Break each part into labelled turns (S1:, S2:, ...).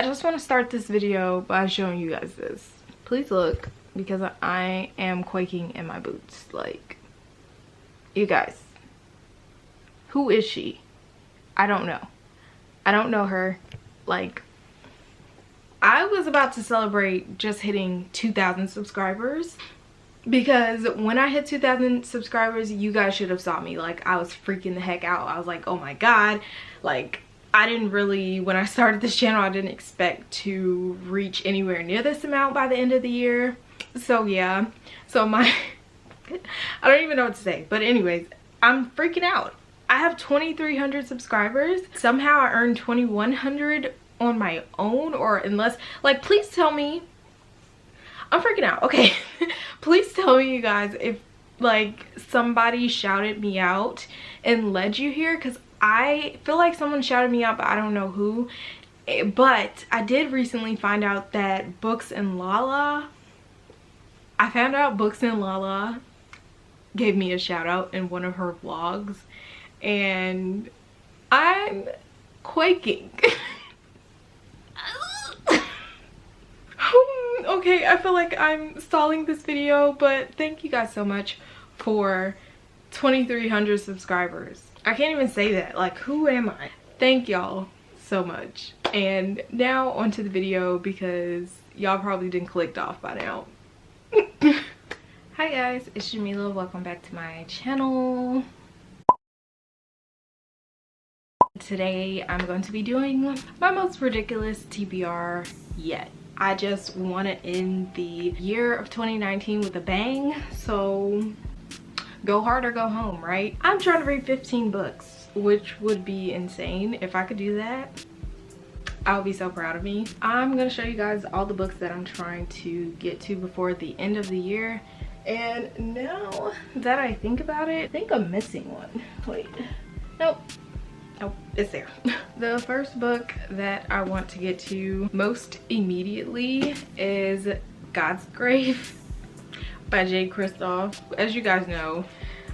S1: just want to start this video by showing you guys this. Please look, because I am quaking in my boots. Like, you guys, who is she? I don't know. I don't know her. Like, I was about to celebrate just hitting 2,000 subscribers, because when I hit 2,000 subscribers, you guys should have saw me. Like, I was freaking the heck out. I was like, oh my god. Like, I didn't really, when I started this channel, I didn't expect to reach anywhere near this amount by the end of the year. So yeah, so I don't even know what to say. But anyways, I'm freaking out. I have 2,300 subscribers. Somehow I earned 2,100 on my own, or unless, like, please tell me. I'm freaking out. Okay. Please tell me, you guys, if like somebody shouted me out and led you here, because I feel like someone shouted me out, but I don't know who. But I did recently find out that Books and Lala, I found out Books and Lala gave me a shout out in one of her vlogs, and I'm quaking. Okay, I feel like I'm stalling this video, but thank you guys so much for 2,300 subscribers. I can't even say that. Like, who am I? Thank y'all so much. And now onto the video, because y'all probably didn't clicked off by now. Hi guys, it's Jamila. Welcome back to my channel. Today I'm going to be doing my most ridiculous TBR yet. I just want to end the year of 2019 with a bang, so go hard or go home, right? I'm trying to read 15 books, which would be insane. If I could do that, I would be so proud of me. I'm gonna show you guys all the books that I'm trying to get to before the end of the year. And now that I think about it, I think I'm missing one. Wait, nope. Oh, it's there. The first book that I want to get to most immediately is God's Grave by J. Kristoff. As you guys know,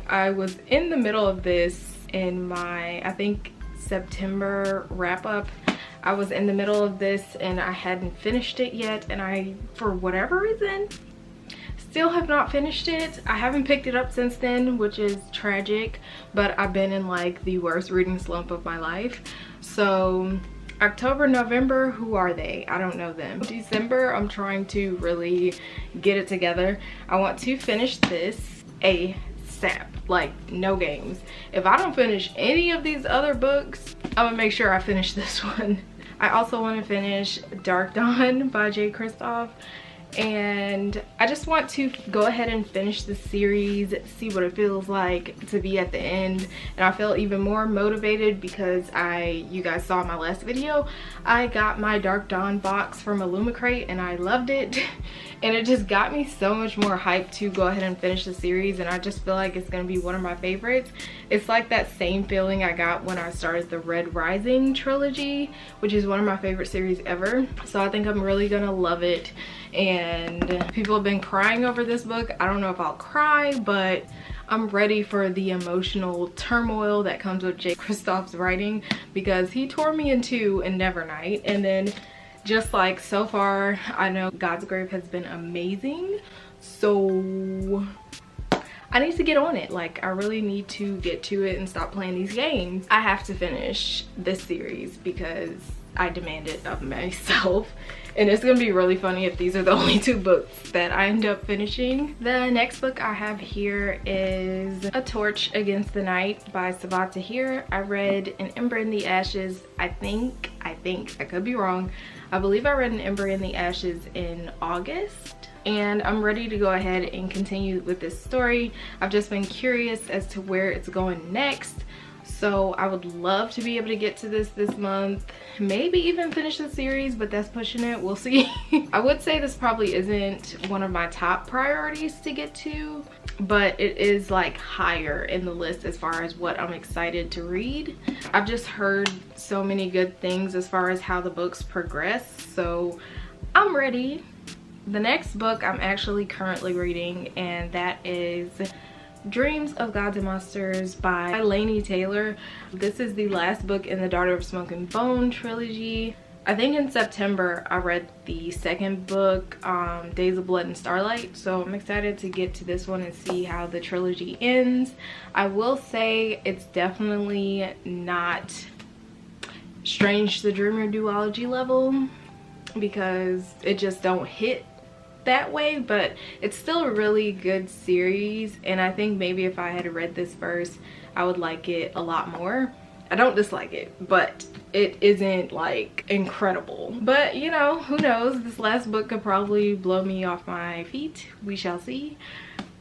S1: I was in the middle of this in my, I think, September wrap up. I was in the middle of this and I hadn't finished it yet, and I, for whatever reason, still have not finished it. I haven't picked it up since then, which is tragic, but I've been in like the worst reading slump of my life. So October, November, who are they? I don't know them. December, I'm trying to really get it together. I want to finish this ASAP, like no games. If I don't finish any of these other books, I'm gonna make sure I finish this one. I also want to finish Dark Dawn by J. Kristoff. And I just want to go ahead and finish the series, see what it feels like to be at the end. And I feel even more motivated because you guys saw in my last video, I got my Dark Dawn box from Illumicrate and I loved it. And it just got me so much more hyped to go ahead and finish the series, and I just feel like it's gonna be one of my favorites. It's like that same feeling I got when I started the Red Rising trilogy, which is one of my favorite series ever. So I think I'm really gonna love it. And people have been crying over this book. I don't know if I'll cry, but I'm ready for the emotional turmoil that comes with J. Kristoff's writing, because he tore me in two in Nevernight. And then just like so far, I know God's Grave has been amazing. So I need to get on it. Like, I really need to get to it and stop playing these games. I have to finish this series because I demand it of myself. And it's gonna be really funny if these are the only two books that I end up finishing. The next book I have here is A Torch Against the Night by Sabat Tahir. I read An Ember in the Ashes, I think, I could be wrong. I believe I read An Ember in the Ashes in August. And I'm ready to go ahead and continue with this story. I've just been curious as to where it's going next. So I would love to be able to get to this month, maybe even finish the series, but that's pushing it. We'll see. I would say this probably isn't one of my top priorities to get to, but it is like higher in the list as far as what I'm excited to read. I've just heard so many good things as far as how the books progress, so I'm ready. The next book I'm actually currently reading, and that is Dreams of Gods and Monsters by Laini Taylor. This is the last book in the Daughter of Smoke and Bone trilogy. I think in September I read the second book, Days of Blood and Starlight, so I'm excited to get to this one and see how the trilogy ends. I will say it's definitely not Strange the Dreamer duology level, because it just don't hit that way, but it's still a really good series, and I think maybe if I had read this first I would like it a lot more. I don't dislike it, but it isn't like incredible. But you know, who knows, this last book could probably blow me off my feet. We shall see.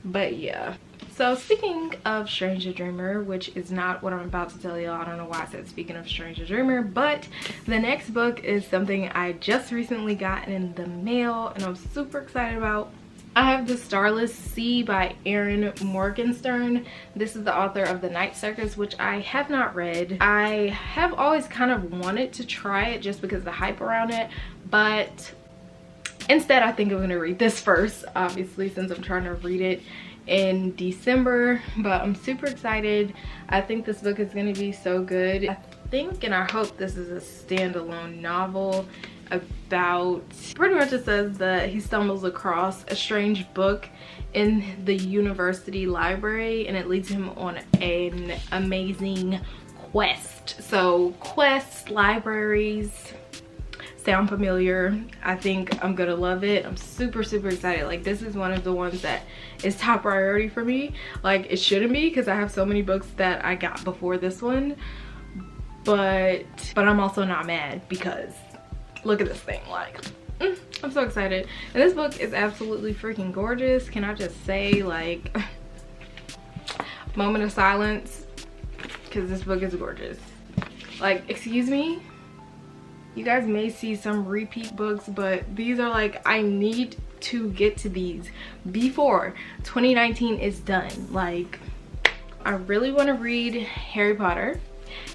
S1: But yeah, so speaking of Strange the Dreamer, which is not what I'm about to tell y'all, I don't know why I said speaking of Strange the Dreamer, but the next book is something I just recently got in the mail and I'm super excited about. I have The Starless Sea by Erin Morgenstern. This is the author of The Night Circus, which I have not read. I have always kind of wanted to try it just because of the hype around it, but instead I think I'm going to read this first, obviously, since I'm trying to read it in December. But I'm super excited. I think this book is going to be so good. I think and I hope this is a standalone novel about, pretty much it says that he stumbles across a strange book in the university library and it leads him on an amazing quest. So quests, libraries sound familiar. I think I'm gonna love it. I'm super excited. Like, this is one of the ones that is top priority for me. Like, it shouldn't be because I have so many books that I got before this one, but I'm also not mad because look at this thing. Like, I'm so excited. And this book is absolutely freaking gorgeous. Can I just say, like, moment of silence, because this book is gorgeous. Like, excuse me, you guys may see some repeat books, but these are like, I need to get to these before 2019 is done. Like, I really want to read Harry Potter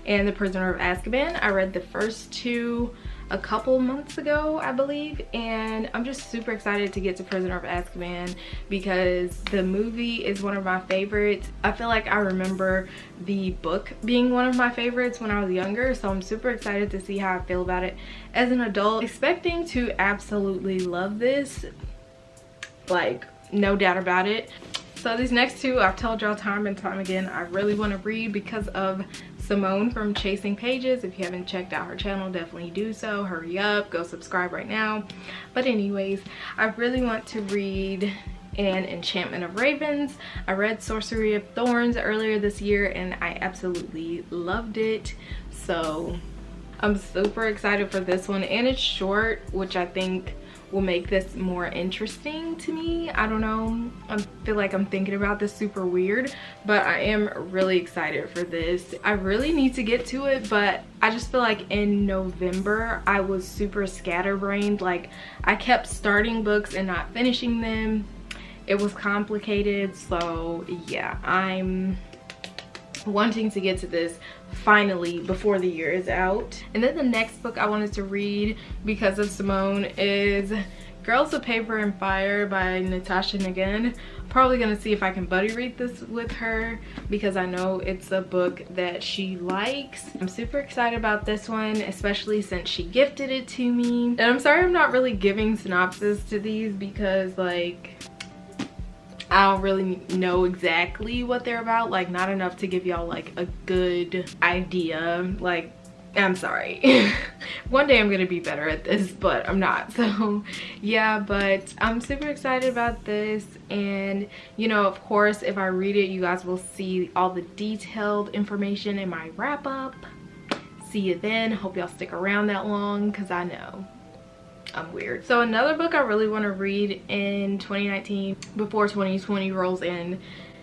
S1: and The Prisoner of Azkaban. I read the first two a couple months ago, I believe, and I'm just super excited to get to Prisoner of Azkaban because the movie is one of my favorites. I feel like I remember the book being one of my favorites when I was younger, so I'm super excited to see how I feel about it as an adult. Expecting to absolutely love this, like, no doubt about it. So these next two, I've told y'all time and time again, I really want to read because of Simone from Chasing Pages. If you haven't checked out her channel, definitely do so. Hurry up, go subscribe right now. But anyways, I really want to read An Enchantment of Ravens. I read Sorcery of Thorns earlier this year and I absolutely loved it. So I'm super excited for this one, and it's short, which I think will make this more interesting to me. I don't know, I feel like I'm thinking about this super weird, but I am really excited for this. I really need to get to it, but I just feel like in November I was super scatterbrained. Like, I kept starting books and not finishing them. It was complicated, so yeah, I'm wanting to get to this finally before the year is out. And then the next book I wanted to read because of Simone is Girls of Paper and Fire by Natasha Ngan. Probably gonna see if I can buddy read this with her because I know it's a book that she likes. I'm super excited about this one, especially since she gifted it to me. And I'm sorry I'm not really giving synopsis to these because, like, I don't really know exactly what they're about, like not enough to give y'all like a good idea. Like, I'm sorry. One day I'm gonna be better at this, but I'm not. So yeah, but I'm super excited about this, and you know, of course, if I read it, you guys will see all the detailed information in my wrap up. See you then. Hope y'all stick around that long because I know I'm weird. So another book I really want to read in 2019 before 2020 rolls in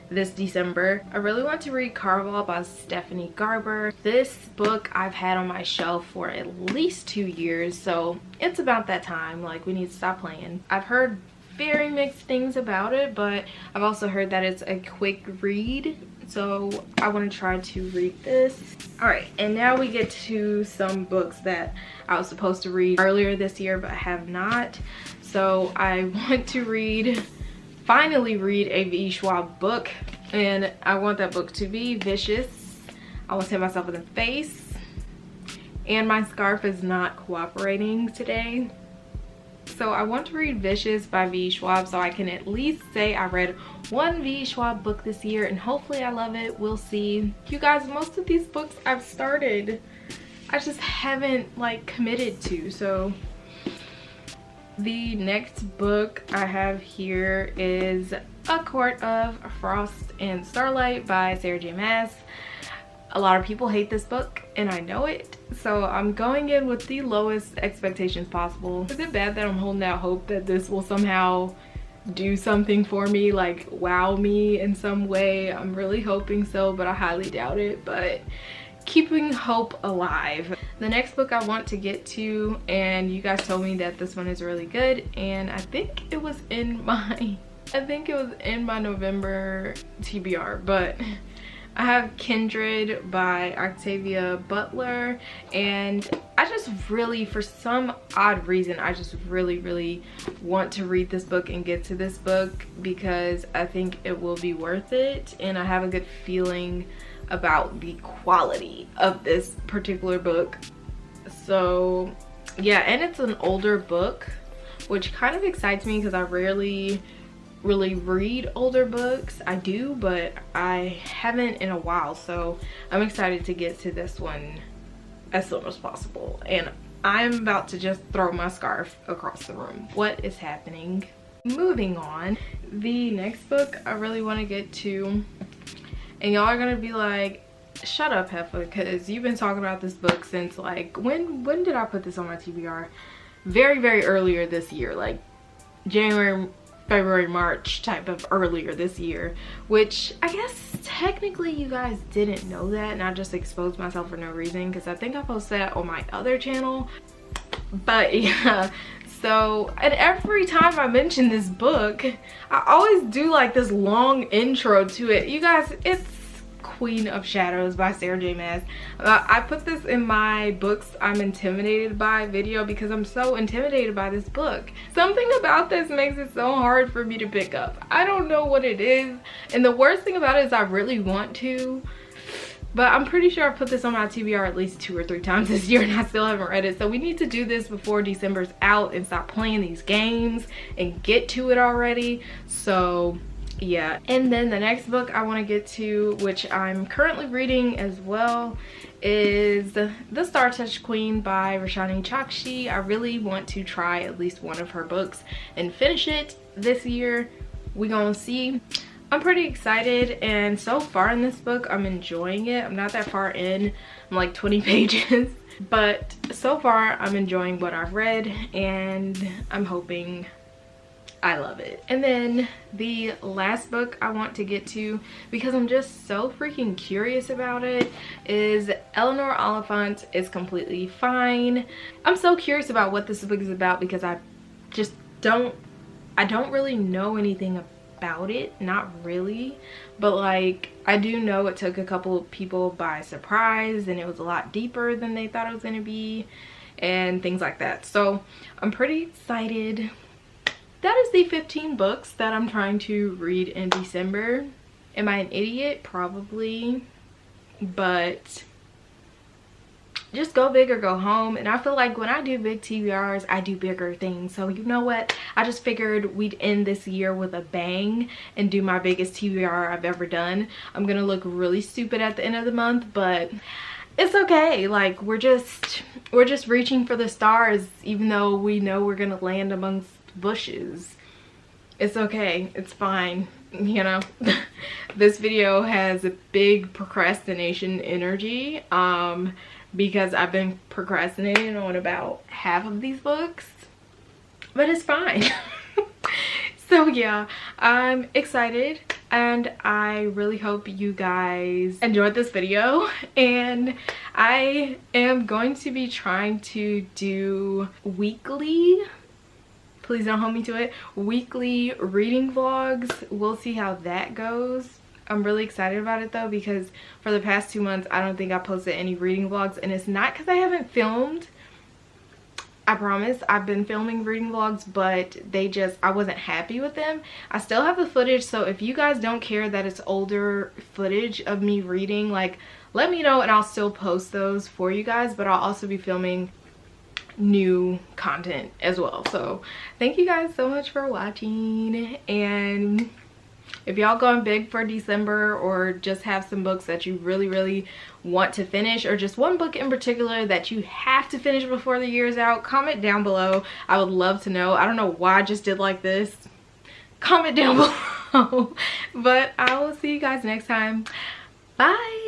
S1: this December, I really want to read Caraval by Stephanie Garber. This book I've had on my shelf for at least 2 years, so it's about that time. Like, we need to stop playing. I've heard very mixed things about it, but I've also heard that it's a quick read, so I want to try to read this. All right, and now we get to some books that I was supposed to read earlier this year but have not. So I want to finally read a V. Schwab book, and I want that book to be Vicious. I want to hit myself in the face. and my scarf is not cooperating today. So I want to read Vicious by V. Schwab so I can at least say I read one V. Schwab book this year, and hopefully I love it. We'll see. You guys, most of these books I've started, I just haven't like committed to. So the next book I have here is A Court of Frost and Starlight by Sarah J. Maas. A lot of people hate this book and I know it, so I'm going in with the lowest expectations possible. Is it bad that I'm holding out hope that this will somehow do something for me, like wow me in some way? I'm really hoping so, but I highly doubt it, but keeping hope alive. The next book I want to get to, and you guys told me that this one is really good, and I think it was in my November TBR, but I have Kindred by Octavia Butler, and I just really, for some odd reason, I just really want to read this book and get to this book because I think it will be worth it, and I have a good feeling about the quality of this particular book. So yeah, and it's an older book, which kind of excites me because I rarely really read older books. I do, but I haven't in a while, so I'm excited to get to this one as soon as possible. And I'm about to just throw my scarf across the room. What is happening? Moving on, the next book I really want to get to, and y'all are gonna be like, shut up Heffa, because you've been talking about this book since like when did I put this on my TBR? Very earlier this year, like January, February, March type of earlier this year, which I guess technically you guys didn't know that, and I just exposed myself for no reason because I think I posted that on my other channel. But yeah, so, and every time I mention this book, I always do like this long intro to it. You guys, it's Queen of Shadows by Sarah J. Maas. I put this in my books I'm intimidated by video because I'm so intimidated by this book. Something about this makes it so hard for me to pick up. I don't know what it is, and the worst thing about it is I really want to, but I'm pretty sure I put this on my TBR at least 2 or 3 times this year and I still haven't read it. So we need to do this before December's out and stop playing these games and get to it already. So yeah, and then the next book I want to get to, which I'm currently reading as well, is The Star Touch Queen by Roshani Chokshi. I really want to try at least one of her books and finish it this year. We gonna see. I'm pretty excited, and so far in this book I'm enjoying it. I'm not that far in, I'm like 20 pages, but so far I'm enjoying what I've read and I'm hoping I love it. And then the last book I want to get to, because I'm just so freaking curious about it, is Eleanor Oliphant is Completely Fine. I'm so curious about what this book is about because I don't really know anything about it. Not really, but like I do know it took a couple of people by surprise and it was a lot deeper than they thought it was going to be and things like that. So I'm pretty excited. That is the 15 books that I'm trying to read in December. Am I an idiot? Probably, but just go big or go home. And I feel like when I do big TBRs, I do bigger things. So you know what? I just figured we'd end this year with a bang and do my biggest TBR I've ever done. I'm gonna look really stupid at the end of the month, but it's okay. Like we're just reaching for the stars, even though we know we're gonna land amongst bushes. It's okay, it's fine, you know. This video has a big procrastination energy because I've been procrastinating on about half of these books, but it's fine. So yeah, I'm excited and I really hope you guys enjoyed this video, and I am going to be trying to do weekly, please don't hold me to it, weekly reading vlogs. We'll see how that goes. I'm really excited about it though, because for the past 2 months I don't think I posted any reading vlogs, and it's not because I haven't filmed. I promise I've been filming reading vlogs, but I wasn't happy with them. I still have the footage, so if you guys don't care that it's older footage of me reading, like let me know and I'll still post those for you guys, but I'll also be filming new content as well. So thank you guys so much for watching, and if y'all going big for December or just have some books that you really want to finish, or just one book in particular that you have to finish before the year's out, comment down below. I would love to know. I don't know why I just did like this. Comment down below. But I will see you guys next time. Bye.